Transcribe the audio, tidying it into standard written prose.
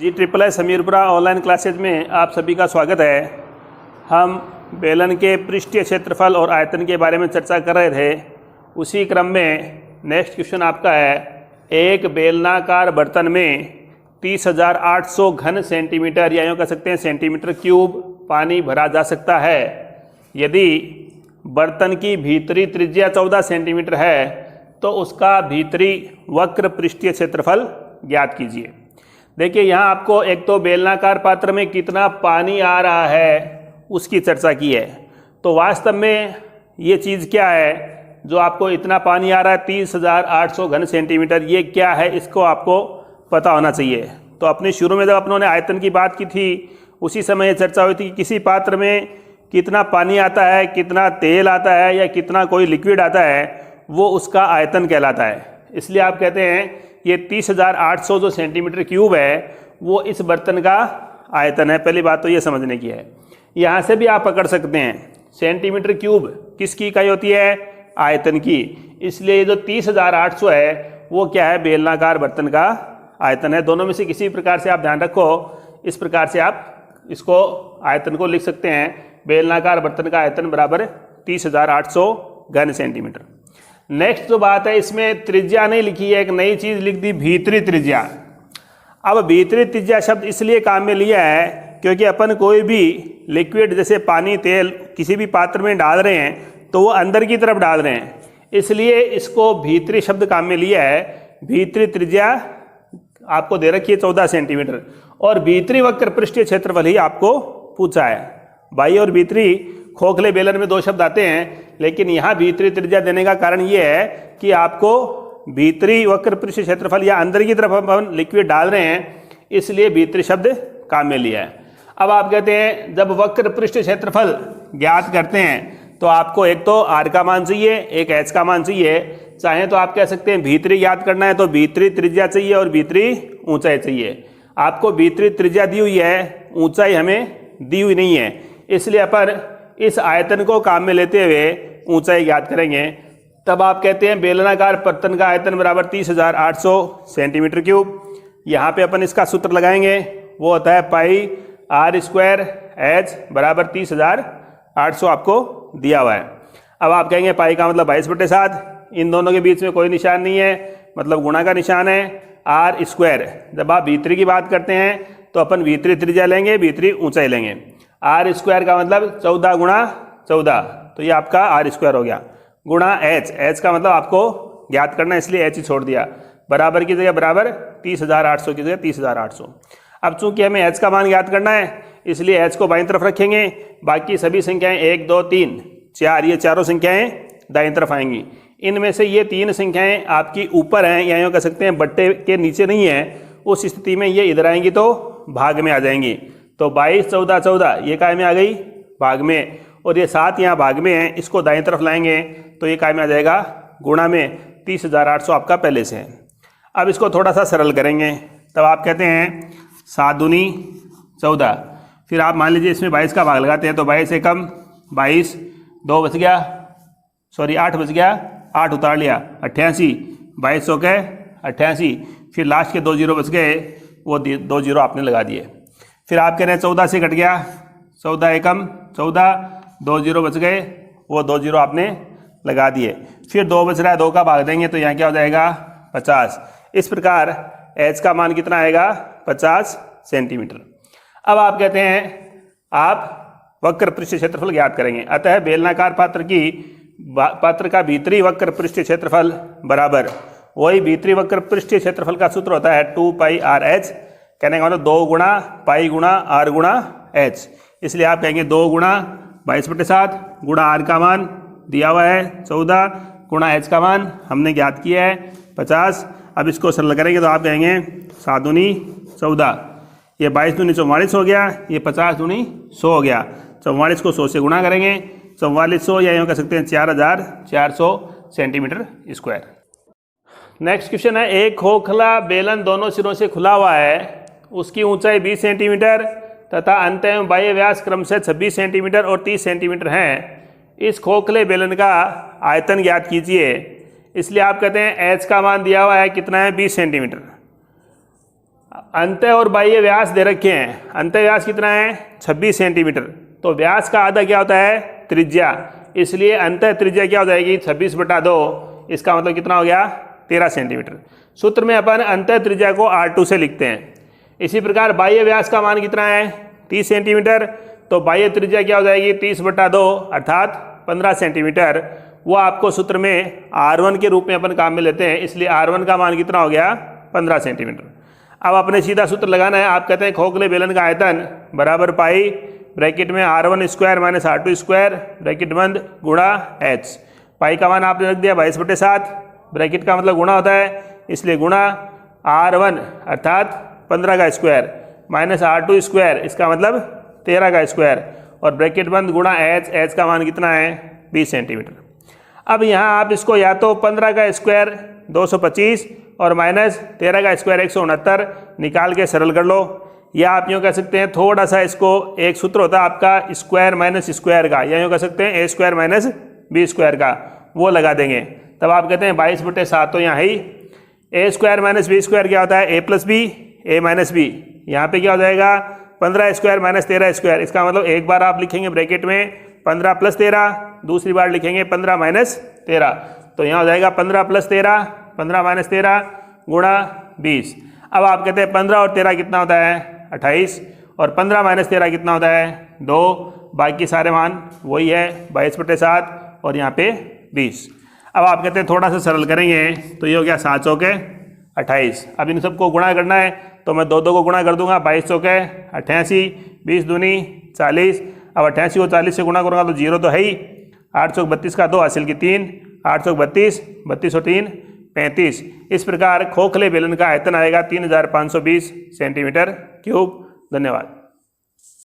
GSSS Hamirpura online classes में आप सभी का स्वागत है। हम बेलन के पृष्ठीय क्षेत्रफल और आयतन के बारे में चर्चा कर रहे थे। उसी क्रम में नेक्स्ट क्वेश्चन आपका है, एक बेलनाकार बर्तन में 30,800 घन सेंटीमीटर या यूँ कह सकते हैं सेंटीमीटर क्यूब पानी भरा जा सकता है। यदि बर्तन की भीतरी त्रिज्या 14 सेंटीमीटर है तो उसका भीतरी वक्र पृष्ठीय क्षेत्रफल ज्ञात कीजिए। देखिए यहाँ आपको एक तो बेलनाकार पात्र में कितना पानी आ रहा है उसकी चर्चा की है। तो वास्तव में ये चीज़ क्या है जो आपको इतना पानी आ रहा है 30,800 घन सेंटीमीटर, ये क्या है इसको आपको पता होना चाहिए। तो अपने शुरू में जब अपनों आयतन की बात की थी उसी समय ये चर्चा हुई थी कि किसी पात्र में कितना पानी आता है, कितना तेल आता है या कितना कोई लिक्विड आता है, वो उसका आयतन कहलाता है। इसलिए आप कहते हैं ये 30,800 जो सेंटीमीटर क्यूब है वो इस बर्तन का आयतन है। पहली बात तो ये समझने की है। यहाँ से भी आप पकड़ सकते हैं सेंटीमीटर क्यूब किसकी इकाई होती है, आयतन की। इसलिए ये जो 30,800 है वो क्या है, बेलनाकार बर्तन का आयतन है। दोनों में से किसी प्रकार से आप ध्यान रखो, इस प्रकार से आप इसको आयतन को लिख सकते हैं। बेलनाकार बर्तन का आयतन बराबर 30,800 घन सेंटीमीटर। नेक्स्ट जो बात है, इसमें त्रिज्या नहीं लिखी है, एक नई चीज़ लिख दी, भीतरी त्रिज्या। अब भीतरी त्रिज्या शब्द इसलिए काम में लिया है क्योंकि अपन कोई भी लिक्विड जैसे पानी तेल किसी भी पात्र में डाल रहे हैं तो वो अंदर की तरफ डाल रहे हैं, इसलिए इसको भीतरी शब्द काम में लिया है। भीतरी त्रिज्या आपको दे रखी है 14 सेंटीमीटर और भीतरी वक्र पृष्ठीय क्षेत्रफल ही आपको पूछा है। बाह्य और भीतरी खोखले बेलन में दो शब्द आते हैं, लेकिन यहाँ भीतरी त्रिज्या देने का कारण ये है कि आपको भीतरी वक्र पृष्ठीय क्षेत्रफल या अंदर की तरफ हम लिक्विड डाल रहे हैं, इसलिए भीतरी शब्द काम में लिया है। अब आप कहते हैं जब वक्र पृष्ठीय क्षेत्रफल ज्ञात करते हैं तो आपको एक तो r का मान चाहिए, एक h का मान चाहिए। चाहे तो आप कह सकते हैं भीतरी ज्ञात करना है तो भीतरी त्रिज्या चाहिए और भीतरी ऊंचाई चाहिए। आपको भीतरी त्रिज्या दी हुई है, ऊंचाई हमें दी हुई नहीं है, इसलिए अपन इस आयतन को काम में लेते हुए ऊंचाई ज्ञात करेंगे। तब आप कहते हैं बेलनाकार बर्तन का आयतन बराबर 30,800 सेंटीमीटर क्यूब। यहाँ पे अपन इसका सूत्र लगाएंगे, वो होता है पाई r² h बराबर 30,800 आपको दिया हुआ है। अब आप कहेंगे पाई का मतलब 22/7, इन दोनों के बीच में कोई निशान नहीं है, मतलब गुणा का निशान है। r², जब आप भीतरी की बात करते हैं तो अपन भीतरी त्रिज्या लेंगे, भीतरी ऊंचाई लेंगे। r² का मतलब 14 गुणा 14, तो ये आपका r² हो गया, गुणा h का मतलब आपको ज्ञात करना है इसलिए h ही छोड़ दिया। बराबर की जगह बराबर 30,800 की जगह 30,800। अब चूंकि हमें h का मान ज्ञात करना है इसलिए h को बाईं तरफ रखेंगे, बाकी सभी संख्याएं 1 2 3 4 ये चारों संख्याएं दाईं तरफ आएंगी। इनमें से ये 3 संख्याएं आपकी ऊपर हैं या यूँ कह सकते हैं बट्टे के नीचे नहीं है, उस स्थिति में ये इधर आएंगी तो भाग में आ जाएंगी। तो 22 14 14 ये काय में आ गई, भाग में, और ये 7 यहाँ भाग में है, इसको दाईं तरफ लाएंगे तो ये काय में आ जाएगा, गुणा में। 30,800 आपका पहले से है। अब इसको थोड़ा सा सरल करेंगे, तब आप कहते हैं 7 दूनी 14, फिर आप मान लीजिए इसमें 22 का भाग लगाते हैं तो 22 एकम 22, 2 बच गया, सॉरी 8 बच गया, 8 उतार लिया 88, 22 सौ के 88, फिर लास्ट के 2 जीरो बच गए, वो 2 जीरो आपने लगा दिए। फिर आप कह रहे हैं 14 से कट गया, 14 एकम 14, 2 जीरो बच गए, वो 2 जीरो आपने लगा दिए। फिर 2 बच रहा है, 2 का भाग देंगे तो यहाँ क्या हो जाएगा, 50। इस प्रकार h का मान कितना आएगा, 50 सेंटीमीटर। अब आप कहते हैं आप वक्र पृष्ठीय क्षेत्रफल ज्ञात करेंगे। अतः बेलनाकार पात्र का भीतरी वक्र पृष्ठीय क्षेत्रफल बराबर, वही भीतरी वक्र पृष्ठीय क्षेत्रफल का सूत्र होता है 2 पाई r/h। कहने का मतलब 2 गुणा पाई गुणा r गुणा h। इसलिए आप कहेंगे 2 गुणा 22/7 गुणा r का मान दिया हुआ है 14 गुणा h का मान हमने ज्ञात किया है 50। अब इसको सरल करेंगे तो आप कहेंगे 7 दूनी 14, ये 22 दूनी 44 हो गया, ये 50 दूनी 100 हो गया। 44 को 100 से गुणा करेंगे, 4400 या यूँ कह सकते हैं 4,400 सेंटीमीटर स्क्वायर। नेक्स्ट क्वेश्चन है, एक खोखला बेलन दोनों सिरों से खुला हुआ है, उसकी ऊंचाई 20 सेंटीमीटर तथा अंत एवं बाह्य व्यास क्रमशः 26 सेंटीमीटर और 30 सेंटीमीटर हैं। इस खोखले बेलन का आयतन ज्ञात कीजिए। इसलिए आप कहते हैं h का मान दिया हुआ है कितना है, 20 सेंटीमीटर। अंतः और बाह्य व्यास दे रखे हैं। अंतः व्यास कितना है? 26 सेंटीमीटर। तो व्यास का आधा क्या होता है? त्रिज्या। इसलिए अंतः त्रिज्या क्या हो जाएगी? 26/2। इसका मतलब कितना हो गया? 13 सेंटीमीटर। सूत्र में अपन अंतः त्रिज्या को R2 से लिखते हैं। इसी प्रकार बाह्य व्यास का मान कितना है? 30 सेंटीमीटर। तो बाह्य त्रिज्या क्या हो जाएगी? 30/2 अर्थात 15 सेंटीमीटर। वो आपको सूत्र में R1 के रूप में अपन काम में लेते हैं, इसलिए R1 का मान कितना हो गया? 15 सेंटीमीटर। अब अपने सीधा सूत्र लगाना है। आप कहते हैं खोखले बेलन का आयतन बराबर पाई ब्रैकेट में R1 square minus R2 square bracket बंद गुणा H। पाई का मान आपने रख दिया 22/7, ब्रैकेट का मतलब गुणा होता है, इसलिए गुणा R1 अर्थात 15 का स्क्वायर माइनस R2 स्क्वायर, इसका मतलब 13 का स्क्वायर, और ब्रैकेट बंद गुणा H का मान कितना है? 20 सेंटीमीटर। अब यहाँ आप इसको या तो 15 का स्क्वायर 225 और माइनस 13 का स्क्वायर 169 निकाल के सरल कर लो, या आप यूँ कह सकते हैं थोड़ा सा इसको, एक सूत्र होता है आपका स्क्वायर माइनस स्क्वायर का, या यूँ कह सकते हैं A square minus B square का, वो लगा देंगे। तब आप कहते हैं 22/7 तो यहाँ ही A square minus B square क्या होता है? A plus B, A minus B. यहाँ पे क्या हो जाएगा? 15 स्क्वायर माइनस 13 स्क्वायर। इसका मतलब एक बार आप लिखेंगे ब्रैकेट में 15 + 13, दूसरी बार लिखेंगे 15 - 13। तो यहाँ हो जाएगा 15 + 13, 15 - 13 गुणा 20। अब आप कहते हैं 15 और 13 कितना होता है? 28, और 15 - 13 कितना होता है? 2। बाकी सारे मान वही है 22/7 और यहाँ पे 20। अब आप कहते हैं थोड़ा सा सरल करेंगे तो ये हो गया 7 चौके 28। अब इन सबको गुणा करना है तो मैं 2 को गुणा कर दूंगा, 22 चौके 88, 20 दूनी 40। अब 88 को 40 से गुणा करूँगा तो 0 तो है ही, 8 चौक 32 का 2 हासिल की 3, 8 चौक 32, 32 और 3 35। इस प्रकार खोखले बेलन का आयतन आएगा 3520 सेंटीमीटर क्यूब। धन्यवाद।